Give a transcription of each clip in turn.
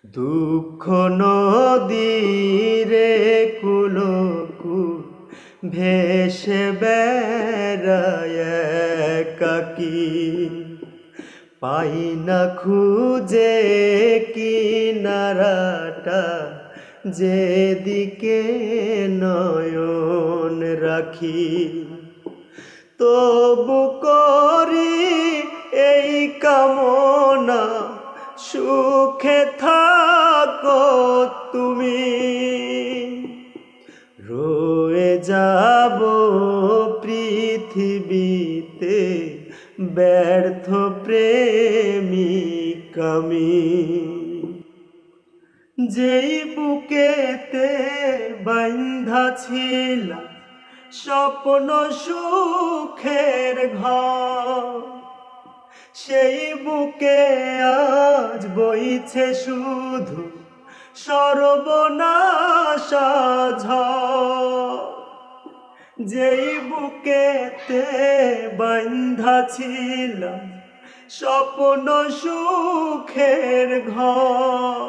দুঃখ নদীরে কুলকুল ভেসে বেড়ায় একাকী, পাই না খুঁজে কিনারাটা, যেদিকে নয়ন রাখি। তবু করি এই কামনা, সুখে থাকো তুমি। রয়ে যাব পৃথিবীতে ব্যর্থ প্রেমিক আমি। যেই বুকেতে বাঁধা ছিলাম স্বপ্ন সুখের ঘর, সেই বুকে আজ বইছে শুধু সর্বনাশা ঝড়। যেই বুকেতে বাঁধা ছিলাম স্বপ্ন সুখের ঘর,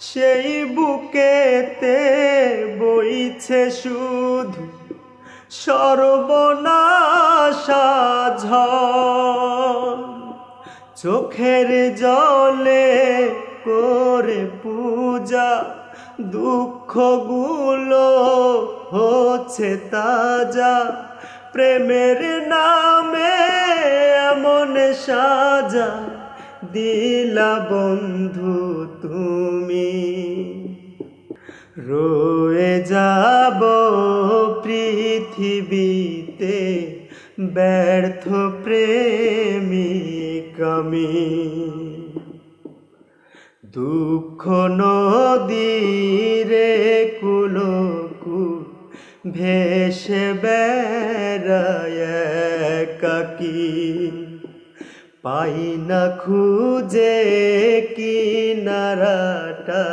সেই বুকেতে বইছে শুধু সর্বনাশা ঝড়। চোখের জলে করে পূজা, দুঃখগুলো হচ্ছে তাজা। প্রেমের নামে এমন সাজা দিলা বন্ধু তুমি। রয়ে যাব পৃথিবীতে ব্যর্থ প্রেমিক আমি। দুঃখ নদীরে কুলকুল ভেসে বেড়ায় একাকী, পাই না খুঁজে কিনারাটা,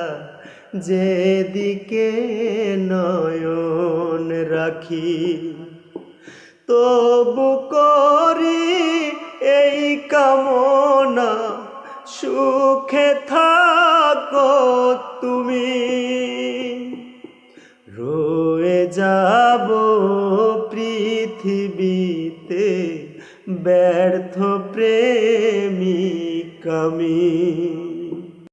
যেদিকে নয়ন রাখি। তবু করি এই কামনা, সুখে থাকো তুমি। রয়ে যা